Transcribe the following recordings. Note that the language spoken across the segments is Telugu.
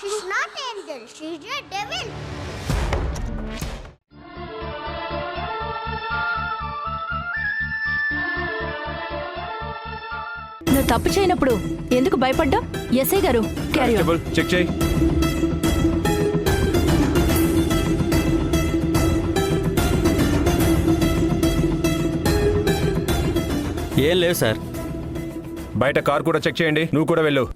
She's not angel. She's a devil. నువ్వు తప్పు చేయనప్పుడు ఎందుకు భయపడ్డా? ఎస్ఐ గారు, క్యారీ ఆన్. చెక్ చేయి. ఏం లేవు సార్. బయట కార్ కూడా చెక్ చేయండి. నువ్వు కూడా వెళ్ళు.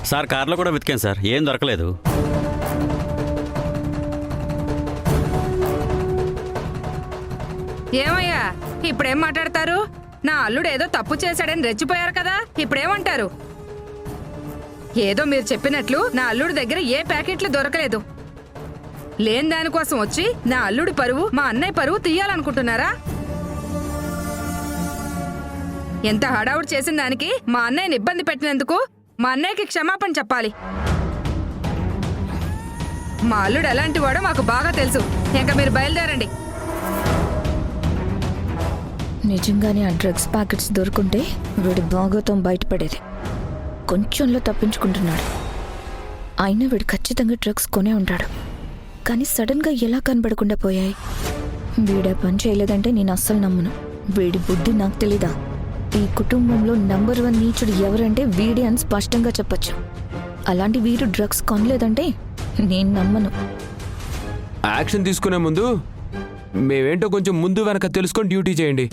సార్ కార్లో కూడా వెతికాను సార్, ఏం దొరకలేదు. ఏమయ్యా ఇప్పుడేం మాట్లాడతారు? నా అల్లుడు ఏదో తప్పు చేశాడని రెచ్చిపోయారు కదా, ఇప్పుడేమంటారు? ఏదో మీరు చెప్పినట్లు నా అల్లుడి దగ్గర ఏ ప్యాకెట్లు దొరకలేదు. లేని దానికోసం వచ్చి నా అల్లుడి పరువు, మా అన్నయ్య పరువు తీయాలనుకుంటున్నారా? ఎంత హడావుడు చేసిన దానికి మా అన్నయ్యని ఇబ్బంది పెట్టినందుకు మా అన్నయ్యకి క్షమాపణ చెప్పాలి. మా అల్లుడు ఎలాంటి వాడో మాకు బాగా తెలుసు. ఇంకా మీరు బయలుదేరండి. నిజంగానే ఆ డ్రగ్స్ ప్యాకెట్స్ దొరుకుంటే వీడి భాగోతం బయటపడేది. కొంచెంలో తప్పించుకుంటున్నాడు. అయినా వీడు ఖచ్చితంగా డ్రగ్స్ కొనే ఉంటాడు. కానీ సడన్గా ఎలా కనబడకుండా పోయాయి? వీడే పని చేయలేదంటే నేను అస్సలు నమ్మను. వీడి బుద్ధి నాకు తెలీదా? ఈ కుటుంబంలో నంబర్ 1 నీచుడు ఎవరంటే వీడే అని స్పష్టంగా చెప్పచ్చు. అలాంటి వీడు డ్రగ్స్ కొనలేదంటే నేను నమ్మను. యాక్షన్ తీసుకునే ముందు మేమేంటో కొంచెం ముందు వెనక తెలుసుకొని డ్యూటీ చేయండి.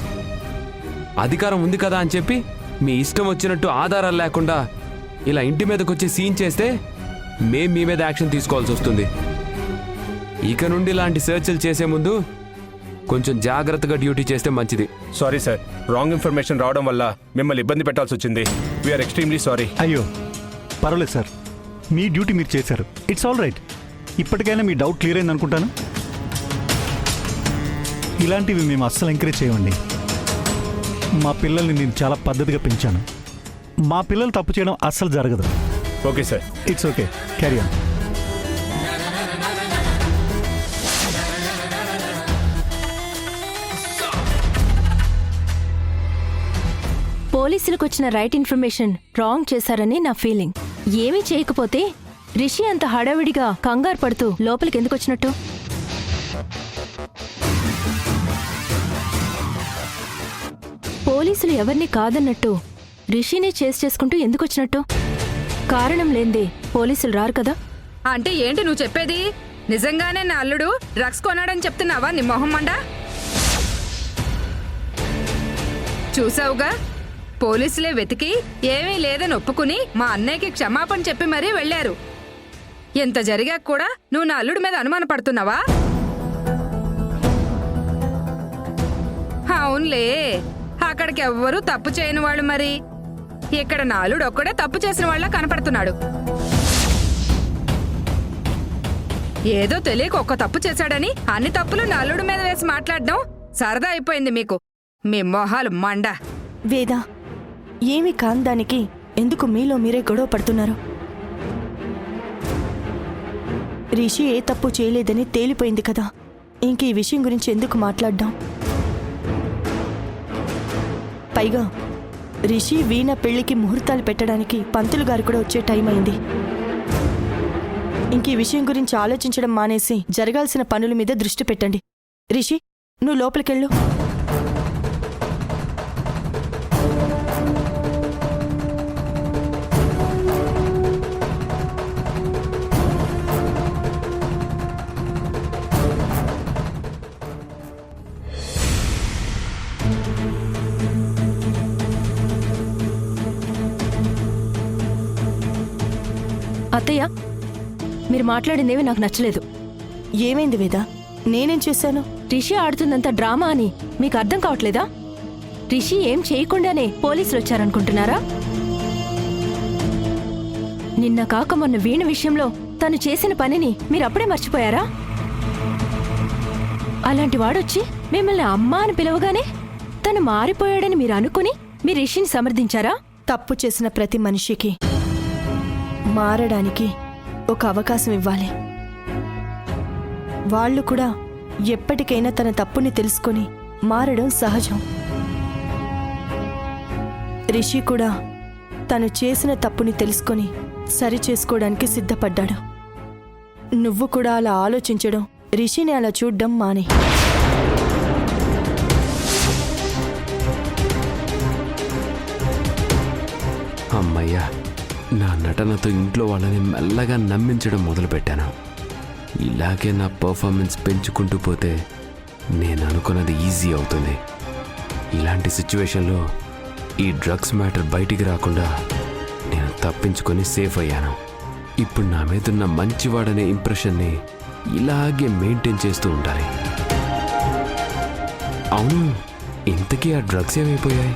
అధికారం ఉంది కదా అని చెప్పి మీ ఇష్టం వచ్చినట్టు ఆధారాలు లేకుండా ఇలా ఇంటి మీదకి వచ్చి సీన్ చేస్తే మేం మీ మీద యాక్షన్ తీసుకోవాల్సి వస్తుంది. ఇక నుండి ఇలాంటి సెర్చ్లు చేసే ముందు కొంచెం జాగ్రత్తగా డ్యూటీ చేస్తే మంచిది. సారీ సార్, రాంగ్ ఇన్ఫర్మేషన్ రావడం వల్ల మిమ్మల్ని ఇబ్బంది పెట్టాల్సి వచ్చింది. We are extremely sorry. అయ్యో పర్వాలేదు సార్, మీ డ్యూటీ మీరు చేశారు. It's all right. ఇప్పటికైనా మీ డౌట్ క్లియర్ అయింది అనుకుంటాను. ఇలాంటివి మేము అస్సలు ఎంకరేజ్ చేయండి. మా పిల్లల్ని నేను చాలా పద్ధతిగా పెంచాను. మా పిల్లలు తప్పు చేయడం అస్సలు జరగదు. Okay sir. It's okay, carry on. పోలీసులకు వచ్చిన రైట్ ఇన్ఫర్మేషన్ రాంగ్ చేశారని నా ఫీలింగ్. ఏమీ చేయకపోతే రిషి అంత హడావిడిగా కంగారు పడుతూ లోపలికి ఎందుకు వచ్చినట్టు? పోలీసులు ఎవరిని కాదన్నట్టు రిషిని చేసి చేసుకుంటూ ఎందుకు వచ్చినట్టు? కారణం లేందే పోలీసులు రారు కదా. అంటే ఏంటి నువ్వు చెప్పేది? నిజంగానే నా అల్లుడు డ్రగ్స్ కొన్నాడని చెప్తున్నావా నీ మొహం మండా? చూసావుగా, పోలీసులే వెతికి ఏమీ లేదని ఒప్పుకుని మా అన్నయ్యకి క్షమాపణ చెప్పి మరీ వెళ్లారు. ఎంత జరిగాక కూడా నువ్వు నా అల్లుడి మీద అనుమాన పడుతున్నావా? అవునులే, అక్కడికి ఎవ్వరూ తప్పు చేయని వాళ్ళు, మరి ఇక్కడ నా అల్లుడు ఒక్కడే తప్పు చేసిన వాళ్ళ కనపడుతున్నాడు. ఏదో తెలియక ఒక్క తప్పు చేశాడని అన్ని తప్పులు నా అల్లుడి మీద వేసి మాట్లాడడం సరదా అయిపోయింది మీకు. మీ మొహాలు మండ. వేదా, ఏమి కాందానికి ఎందుకు మీలో మీరే గొడవ పడుతున్నారు? రిషి ఏ తప్పు చేయలేదని తేలిపోయింది కదా, ఇంక ఈ విషయం గురించి ఎందుకు మాట్లాడ్డాం? పైగా రిషి వీణ పెళ్లికి ముహూర్తాలు పెట్టడానికి పంతులు గారు కూడా వచ్చే టైం అయింది. ఇంక ఈ విషయం గురించి ఆలోచించడం మానేసి జరగాల్సిన పనుల మీద దృష్టి పెట్టండి. రిషి, నువ్వు లోపలికెళ్ళు. అత్తయ్య, మీరు మాట్లాడిందేమీ నాకు నచ్చలేదు. ఏమైంది వేద? నేనేం చేశాను? రిషి ఆడుతుందంత డ్రామా అని మీకు అర్థం కావట్లేదా? రిషి ఏం చేయకుండానే పోలీసులు వచ్చారనుకుంటున్నారా? నిన్న కాక మొన్న వీణ విషయంలో తను చేసిన పనిని మీరు అప్పుడే మర్చిపోయారా? అలాంటి వాడొచ్చి మిమ్మల్ని అమ్మా అని పిలవగానే తను మారిపోయాడని మీరు అనుకుని మీ రిషిని సమర్థించారా? తప్పు చేసిన ప్రతి మనిషికి మారడానికి ఒక అవకాశం ఇవ్వాలి. వాళ్ళు కూడా ఎప్పటికైనా తన తప్పుని తెలుసుకొని మారడం సహజం. రిషి కూడా తను చేసిన తప్పుని తెలుసుకొని సరి చేసుకోవడానికి సిద్ధపడ్డాడు. నువ్వు కూడా అలా ఆలోచించడం, రిషిని అలా చూడ్డం మానే. అమ్మయ్యా, నా నటనతో ఇంట్లో వాళ్ళని మెల్లగా నమ్మించడం మొదలుపెట్టాను. ఇలాగే నా పర్ఫార్మెన్స్ పెంచుకుంటూ పోతే నేను అనుకున్నది ఈజీ అవుతుంది. ఇలాంటి సిచ్యువేషన్లో ఈ డ్రగ్స్ మ్యాటర్ బయటికి రాకుండా నేను తప్పించుకొని సేఫ్ అయ్యాను. ఇప్పుడు నా మీదున్న మంచివాడనే ఇంప్రెషన్ని ఇలాగే మెయింటైన్ చేస్తూ ఉండాలి. అవును, ఇంతకీ ఆ డ్రగ్స్ ఏమైపోయాయి?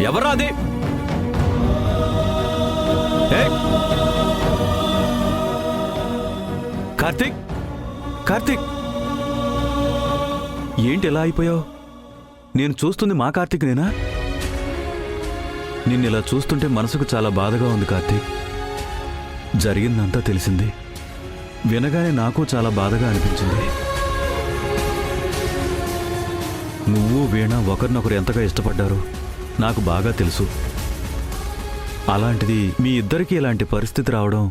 ఎవరా అది? కార్తీక్, కార్తీక్, ఏంటి ఎలా అయిపోయావు? నేను చూస్తుంది మా కార్తీక్ నేనా? నిన్ను ఇలా చూస్తుంటే మనసుకు చాలా బాధగా ఉంది కార్తీక్. జరిగిందంతా తెలిసింది. వినగానే నాకు చాలా బాధగా అనిపించింది. నువ్వు వీణ ఒకరినొకరు ఎంతగా ఇష్టపడ్డారో నాకు బాగా తెలుసు. అలాంటిది మీ ఇద్దరికీ ఇలాంటి పరిస్థితి రావడం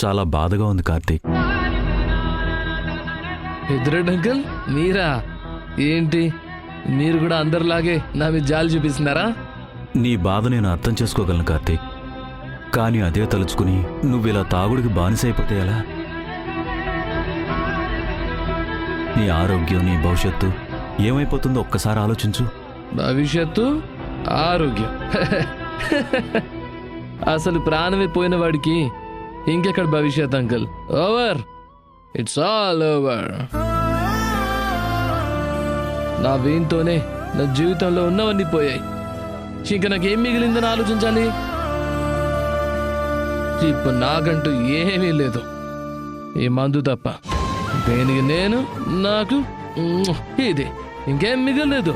చాలా బాధగా ఉంది కార్తీక్. పెద్దిరెడ్డి అంకుల్, మీరా? ఏంటి మీరు కూడా అందరిలాగే నా మీద జాలి చూపిస్తున్నారా? నీ బాధ నేను అర్థం చేసుకోగలను కార్తీక్. కానీ అదే తలుచుకుని నువ్వు ఇలా తాగుడికి బానిసైపోతే ఎలా? నీ ఆరోగ్యం, నీ భవిష్యత్తు ఏమైపోతుందో ఒక్కసారి ఆలోచించు. భవిష్యత్తు, ఆరోగ్యం. అసలు ప్రాణమే పోయిన వాడికి ఇంకెక్కడ భవిష్యత్ uncle? Over, it's all over. నా వీణతోనే నా జీవితంలో ఉన్నవన్నీ పోయాయి. ఇంకా నాకేం మిగిలిందని ఆలోచించాలి. ఇప్పుడు నాకంటూ ఏమీ లేదు, ఈ మందు తప్ప. దేనికి నేను, నాకు ఇది, ఇంకేం మిగలేదు.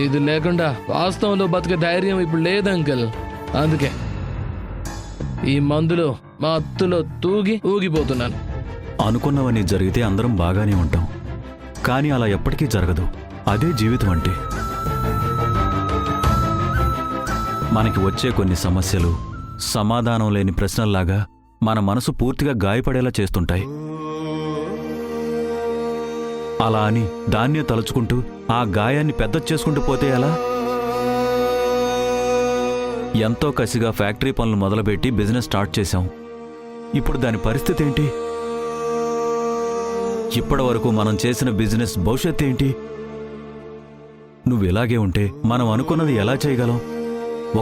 ఇది లేకుండా వాస్తవంలో బతికే ధైర్యం ఇప్పుడు లేదు అంకల్. అందుకే ఈ మందులో మా అత్తులో తూగి ఊగిపోతున్నాను. అనుకున్నవన్నీ జరిగితే అందరం బాగానే ఉంటాం, కానీ అలా ఎప్పటికీ జరగదు. అదే జీవితం అంటే. మనకి వచ్చే కొన్ని సమస్యలు సమాధానం లేని ప్రశ్నల్లాగా మన మనసు పూర్తిగా గాయపడేలా చేస్తుంటాయి. అలా అని దాన్నే తలుచుకుంటూ ఆ గాయాన్ని పెద్ద చేసుకుంటూ పోతే ఎలా? ఎంతో కసిగా ఫ్యాక్టరీ పనులు మొదలుపెట్టి బిజినెస్ స్టార్ట్ చేశాం. ఇప్పుడు దాని పరిస్థితి ఏంటి? ఇప్పటి వరకు మనం చేసిన బిజినెస్ భవిష్యత్తు ఏంటి? నువ్వు ఇలాగే ఉంటే మనం అనుకున్నది ఎలా చేయగలం?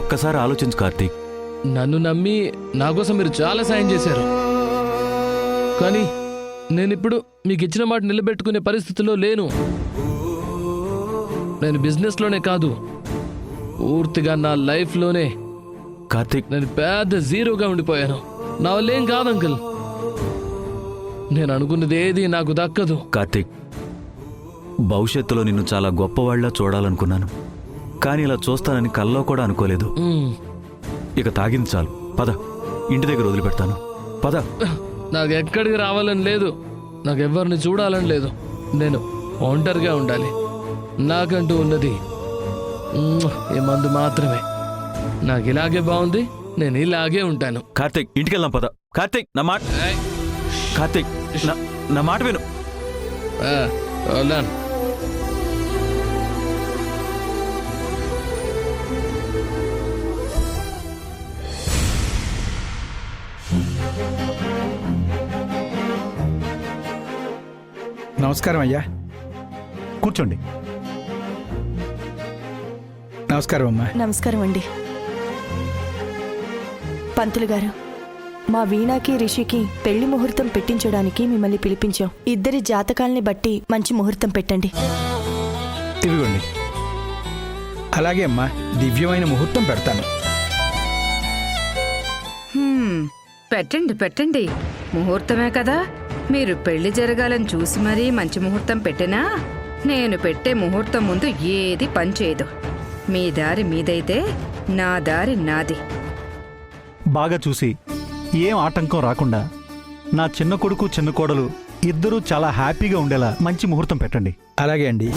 ఒక్కసారి ఆలోచించు కార్తీక్. నన్ను నమ్మి నా కోసం మీరు చాలా సాయం చేశారు, కానీ నేనిప్పుడు మీకు ఇచ్చిన మాట నిలబెట్టుకునే పరిస్థితిలో లేను. నేను బిజినెస్లోనే కాదు, పూర్తిగా నా లైఫ్లోనే కార్తీక్, నేను పెద్ద జీరోగా ఉండిపోయాను. నా వల్ల ఏం కాదు అంకుల్. నేను అనుకున్నది ఏది నాకు దక్కదు. కార్తీక్, భవిష్యత్తులో నిన్ను చాలా గొప్పవాళ్లా చూడాలనుకున్నాను, కానీ ఇలా చూస్తానని కల్లో కూడా అనుకోలేదు. ఇక తాగింది చాలు, పద, ఇంటి దగ్గర వదిలిపెడతాను, పద. నాకు ఎక్కడికి రావాలని లేదు, నాకు ఎవరిని చూడాలని లేదు. నేను ఒంటరిగా ఉండాలి. నాకంటూ ఉన్నది ఈ మందు మాత్రమే. నాకు ఇలాగే బాగుంది, నేను ఇలాగే ఉంటాను. కార్తీక్, ఇంటికి వెళ్దాం, పద. కార్తీక్, నా మాట, కార్తీక్, నా మాట విను. నమస్కారం అయ్యా. కూర్చోండి. నమస్కారం అమ్మా. నమస్కారం అండి. పంతులు గారు, మా వీణాకి రిషికి పెళ్లి ముహూర్తం పెట్టించడానికి మిమ్మల్ని పిలిపించాం. ఇద్దరి జాతకాల్ని బట్టి మంచి ముహూర్తం పెట్టండి. ఇదిగోండి. అలాగే అమ్మా, దివ్యమైన ముహూర్తం పెడతాను. పెట్టండి పెట్టండి, ముహూర్తమే కదా. మీరు పెళ్లి జరగాలని చూసి మరీ మంచి ముహూర్తం పెట్టినా నేను పెట్టే ముహూర్తం ముందు ఏది పనిచేయదు. మీ దారి మీదైతే నా దారి నాది. బాగా చూసి ఏం ఆటంకం రాకుండా నా చిన్న కొడుకు చిన్న కోడలు ఇద్దరూ చాలా హ్యాపీగా ఉండేలా మంచి ముహూర్తం పెట్టండి. అలాగే అండి.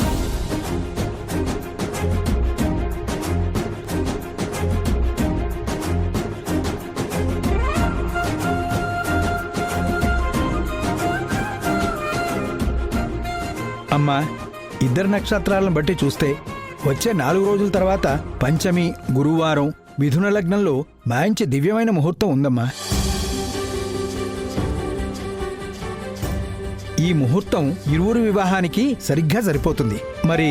అమ్మా, ఇద్దరు నక్షత్రాలను బట్టి చూస్తే వచ్చే 4 రోజుల తర్వాత పంచమి గురువారం మిథున లగ్నంలో మంచి దివ్యమైన ముహూర్తం ఉందమ్మా. ఈ ముహూర్తం ఇరువురు వివాహానికి సరిగ్గా సరిపోతుంది. మరి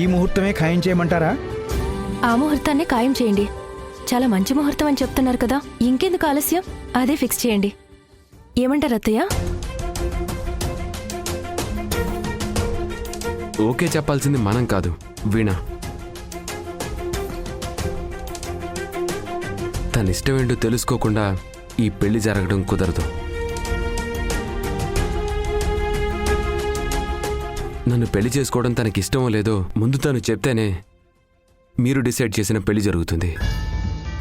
ఈ ముహూర్తమే ఖాయం చేయమంటారా? ఆ ముహూర్తాన్నే ఖాయం చేయండి. చాలా మంచి ముహూర్తం అని చెప్తున్నారు కదా, ఇంకెందుకు ఆలస్యం? అదే ఫిక్స్ చేయండి. ఏమంటారు అత్తయ్య? ఓకే చెప్పాల్సింది మనం కాదు, వీణ. తన ఇష్టమేంటో తెలుసుకోకుండా ఈ పెళ్లి జరగడం కుదరదు. నన్ను పెళ్లి చేసుకోవడం తనకిష్టమో లేదో ముందు తను చెప్తేనే మీరు డిసైడ్ చేసిన పెళ్లి జరుగుతుంది.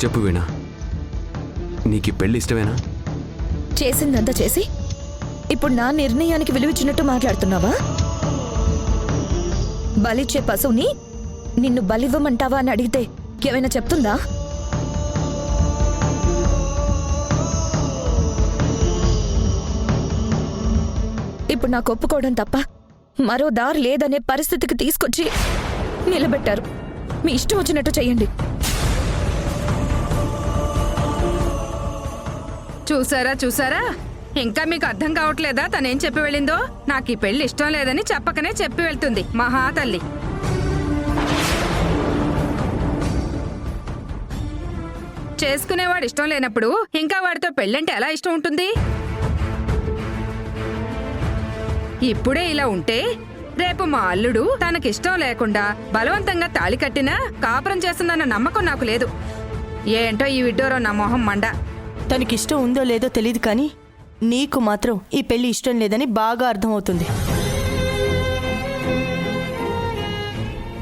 చెప్పు వీణ, నీకు పెళ్లి ఇష్టమేనా? చేసిందంతా చేసి ఇప్పుడు నా నిర్ణయానికి విలువిచ్చినట్టు మాట్లాడుతున్నావా? బలిచ్చే పశువుని నిన్ను బలివ్వమంటావా అని అడిగితే ఏమైనా చెప్తుందా? ఇప్పుడు నాకు ఒప్పుకోవడం తప్ప మరో దారి లేదనే పరిస్థితికి తీసుకొచ్చి నిలబెట్టారు. మీ ఇష్టం వచ్చినట్టు చెయ్యండి. చూసారా చూసారా, ఇంకా మీకు అర్థం కావట్లేదా తనేం చెప్పి వెళ్ళిందో? నాకు ఈ పెళ్లి ఇష్టం లేదని చెప్పకనే చెప్పి వెళ్తుంది మహాతల్లి. చేసుకునేవాడు ఇష్టం లేనప్పుడు ఇంకా వాడితో పెళ్ళంటే ఎలా ఇష్టం ఉంటుంది? ఇప్పుడే ఇలా ఉంటే రేపు మా అల్లుడు తనకిష్టం లేకుండా బలవంతంగా తాళి కట్టినా కాపురం చేస్తుందన్న నమ్మకం నాకు లేదు. ఏంటో ఈ విడ్డోరో నా మొహం మండ. తనకిష్టం ఉందో లేదో తెలియదు, కానీ నీకు మాత్రం ఈ పెళ్లి ఇష్టం లేదని బాగా అర్థమవుతుంది.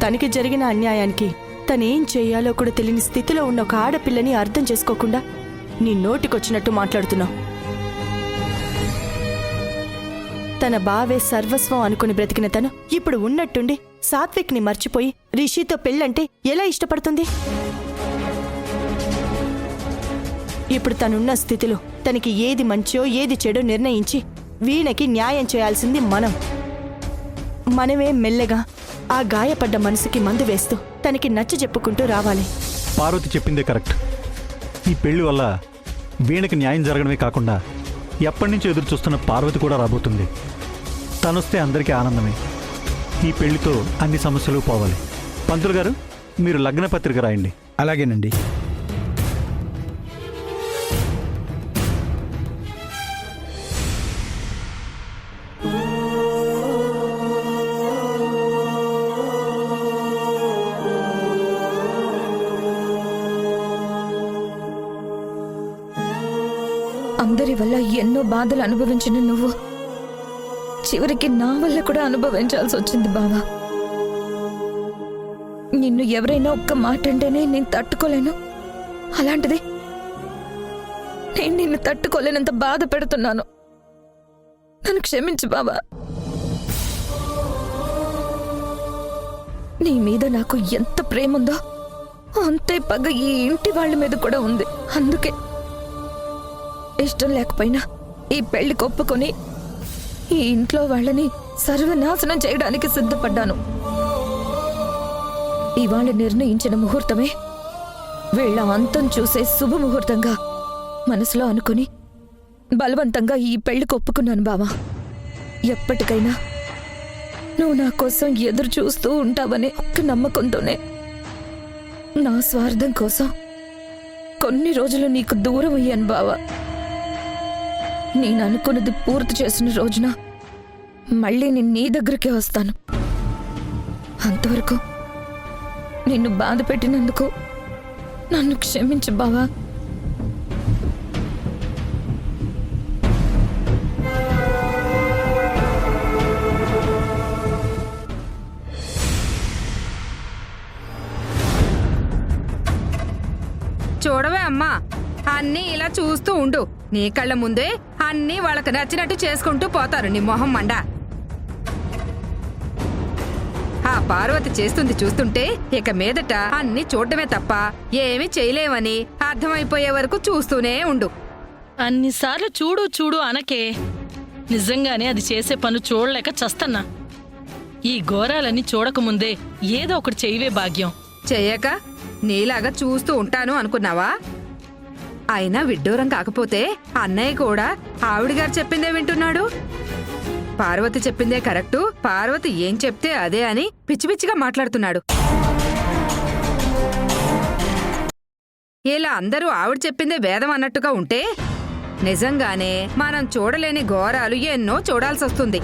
తనకి జరిగిన అన్యాయానికి తనేం చెయ్యాలో కూడా తెలియని స్థితిలో ఉన్న ఒక ఆడపిల్లని అర్థం చేసుకోకుండా నీ నోటికొచ్చినట్టు మాట్లాడుతున్నావు. తన బావే సర్వస్వం అనుకుని బ్రతికిన తను ఇప్పుడు ఉన్నట్టుండి సాత్విక్ని మర్చిపోయి రిషితో పెళ్ళంటే ఎలా ఇష్టపడుతుంది? ఇప్పుడు తనున్న స్థితిలో తనకి ఏది మంచో ఏది చెడో నిర్ణయించి వీణకి న్యాయం చేయాల్సింది మనమే మెల్లగా ఆ గాయపడ్డ మనసుకి మందు వేస్తూ తనకి నచ్చ చెప్పుకుంటూ రావాలి. పార్వతి చెప్పిందే కరెక్ట్. ఈ పెళ్లి వల్ల వీణకి న్యాయం జరగడమే కాకుండా ఎప్పటి నుంచో ఎదురు చూస్తున్న పార్వతి కూడా రాబోతుంది. తనొస్తే అందరికీ ఆనందమే. ఈ పెళ్లితో అన్ని సమస్యలు పోవాలి. పంతులు గారు, మీరు లగ్న పత్రిక రాయండి. అలాగేనండి. అందరి వల్ల ఎన్నో బాధలు అనుభవించిన నువ్వు చివరికి నా వల్ల కూడా అనుభవించాల్సి వచ్చింది బావా. నిన్ను ఎవరైనా ఒక్క మాట అంటేనే నేను తట్టుకోలేను. అలాంటిది నేను నిన్ను తట్టుకోలేనంత బాధ పెడుతున్నాను. నన్ను క్షమించు బావా. నీ మీద నాకు ఎంత ప్రేమ ఉందో అంతే పగ ఈ ఇంటి వాళ్ళ మీద కూడా ఉంది. అందుకే ఇష్టం లేకపోయినా ఈ పెళ్లి కొప్పుకొని ఈ ఇంట్లో వాళ్ళని సర్వనాశనం చేయడానికి సిద్ధపడ్డాను. ఇవాళ నిర్ణయించిన ముహూర్తమే వీళ్ళ అంతం చూసే శుభముహూర్తంగా మనసులో అనుకుని బలవంతంగా ఈ పెళ్లి కొప్పుకున్నాను బావా. ఎప్పటికైనా నువ్వు నా కోసం ఎదురు చూస్తూ ఉంటావనే ఒక్క నమ్మకంతోనే నా స్వార్థం కోసం కొన్ని రోజులు నీకు దూరం అయ్యాను బావా. నేను అనుకున్నది పూర్తి చేసిన రోజున మళ్ళీ నేను నీ దగ్గరికి వస్తాను. అంతవరకు నిన్ను బాధ పెట్టినందుకు నన్ను క్షమించు బావా. చూడవే అమ్మా, అన్నీ ఇలా చూస్తూ ఉండు. నీ కళ్ళ ముందే అన్నీ వాళ్ళకి నచ్చినట్టు చేసుకుంటూ పోతారు. నీ మొహం మండ. ఆ పార్వతి చేస్తుంది చూస్తుంటే ఇక మీదట అన్నీ చూడటమే తప్ప ఏమీ చేయలేవని అర్థమైపోయే వరకు చూస్తూనే ఉండు. అన్నిసార్లు చూడు చూడు అనకే. నిజంగానే అది చేసే పను చూడలేక చస్తన్నా. ఈ ఘోరాలన్నీ చూడకముందే ఏదో ఒకటి చెయ్యవే భాగ్యం. చెయ్యక నీలాగా చూస్తూ ఉంటాను అనుకున్నావా? అయినా విడ్డూరం కాకపోతే అన్నయ్య కూడా ఆవిడగారు చెప్పిందే వింటున్నాడు. పార్వతి చెప్పిందే కరెక్టు, పార్వతి ఏం చెప్తే అదే అని పిచ్చి పిచ్చిగా మాట్లాడుతున్నాడు. ఇలా అందరూ ఆవిడ చెప్పిందే వేదం అన్నట్టుగా ఉంటే నిజంగానే మనం చూడలేని ఘోరాలు ఎన్నో చూడాల్సొస్తుంది.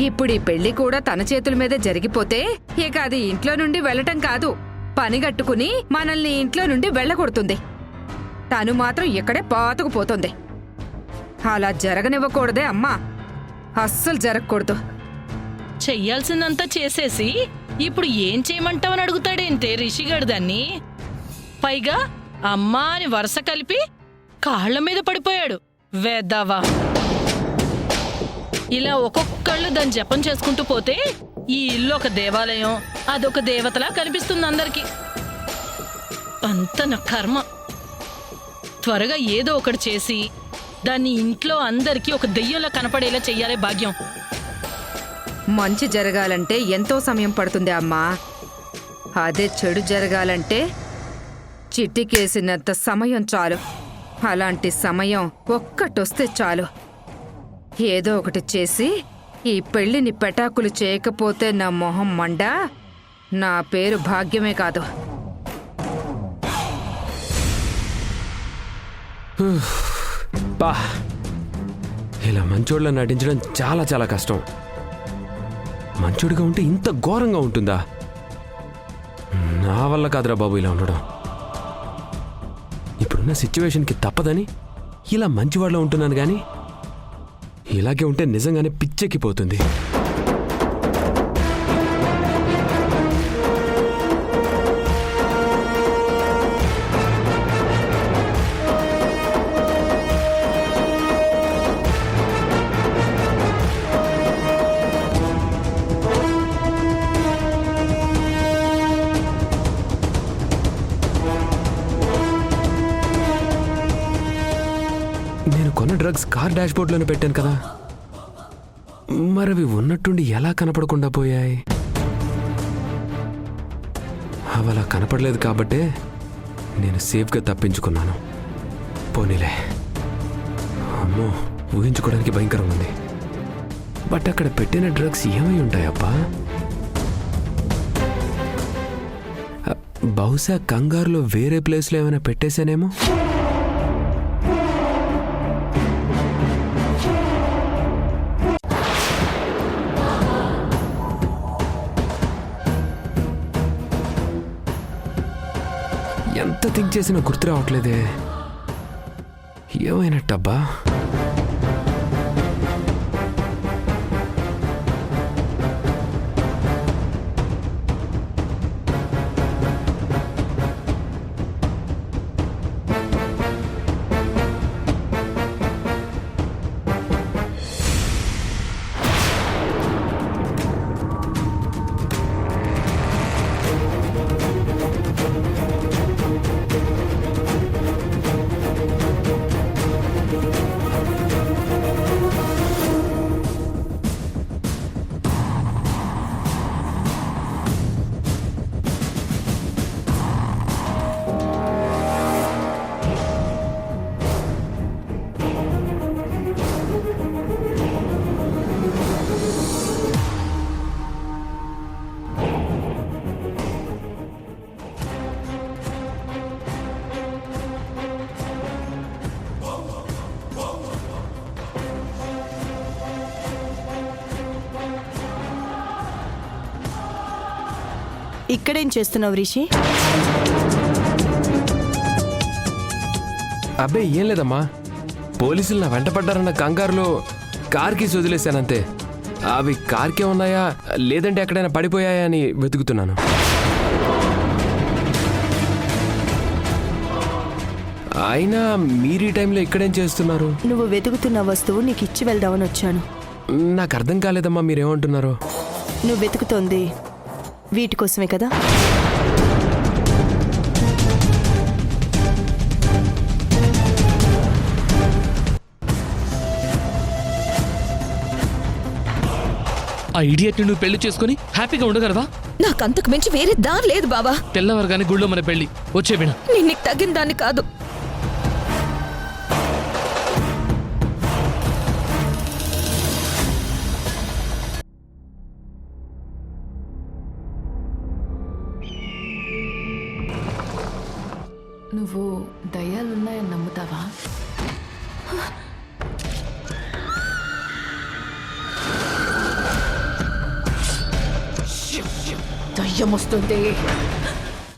ఇప్పుడు ఈ పెళ్లి కూడా తన చేతుల మీదే జరిగిపోతే ఇక అది ఇంట్లో నుండి వెళ్ళటం కాదు, పనిగట్టుకుని మనల్ని ఇంట్లో నుండి వెళ్ళగొడుతుంది. తను మాత్రం ఇక్కడే పాతుకుపోతుంది. అలా జరగనివ్వకూడదే అమ్మా, అస్సలు జరగకూడదు. చెయ్యాల్సిందంతా చేసేసి ఇప్పుడు ఏం చేయమంటావని అడుగుతాడేంటే రిషిగాడు దాన్ని. పైగా అమ్మా అని వరుస కలిపి కాళ్ల మీద పడిపోయాడు వేద్దావా. ఇలా ఒక్కొక్కళ్ళు దాన్ని జపం చేసుకుంటూ పోతే ఈ ఇల్లు ఒక దేవాలయం, అదొక దేవతలా కనిపిస్తుంది అందరికి. అంత నా కర్మ. త్వరగా ఏదో ఒకటి చేసి దాన్ని ఇంట్లో అందరికీ ఒక దెయ్యంలా కనపడేలా చెయ్యాలే భాగ్యం. మంచి జరగాలంటే ఎంతో సమయం పడుతుంది అమ్మా. అదే చెడు జరగాలంటే చిట్టికేసినంత సమయం చాలు. అలాంటి సమయం ఒక్కటొస్తే చాలు. ఏదో ఒకటి చేసి ఈ పెళ్లిని పెటాకులు చేయకపోతే నా మొహం మండ, నా పేరు భాగ్యమే కాదు. బా, ఇలా మంచోళ్ళ నటించడం చాలా చాలా కష్టం. మంచోడిగా ఉంటే ఇంత ఘోరంగా ఉంటుందా? నా వల్ల కాదురా బాబు ఇలా ఉండడం. ఇప్పుడున్న సిచ్యువేషన్కి తప్పదని ఇలా మంచివాళ్ళ ఉంటున్నాను కానీ ఇలాగే ఉంటే నిజంగానే పిచ్చెక్కిపోతుంది. నేను కొన్న డ్రగ్స్ కార్ డాష్బోర్డ్లోనే పెట్టాను కదా, మరవి ఉన్నట్టుండి ఎలా కనపడకుండా పోయాయి? అవి అలా కనపడలేదు కాబట్టే నేను సేఫ్గా తప్పించుకున్నాను. పోనీలే. అమ్మో, ఊహించుకోవడానికి భయంకరంగా ఉంది. బట్ అక్కడ పెట్టిన డ్రగ్స్ ఏమై ఉంటాయబ్బా? బహుశా కంగారులో వేరే ప్లేస్లో ఏమైనా పెట్టేశానేమో. ఎంత థింక్ చేసినా గుర్తు రావట్లేదే. ఏమైనట్టబ్బా? ఇక్కడేం చేస్తున్నావు రిషి? అబ్బే ఏం లేదమ్మా, పోలీసులు నా వెంట పడ్డారన్న కంగారులో కార్ కీస్ వదిలేశానంతే. అవి కార్కే ఉన్నాయా లేదంటే ఎక్కడైనా పడిపోయాయా అని వెతుకుతున్నాను. అయినా మీరు ఈ టైంలో ఇక్కడేం చేస్తున్నారు? నువ్వు వెతుకుతున్న వస్తువు నీకు ఇచ్చి వెళ్దామని వచ్చాను. నాకు అర్థం కాలేదమ్మా, మీరేమంటున్నారు? నువ్వు వెతుకుతోంది వీటి కోసమే కదా? ఆ ఇడియట్ని నువ్వు పెళ్లి చేసుకుని హ్యాపీగా ఉండగలవా? నాకంతకు మించి వేరే దారి లేదు బావా. తెల్లవారుగానే గుళ్ళో మన పెళ్లి. వచ్చే బిన నేను నీకు తగిన దాన్ని కాదు. నువ్వు దయ్యాలున్నాయని నమ్ముతావా? దయ్యం వస్తుంది.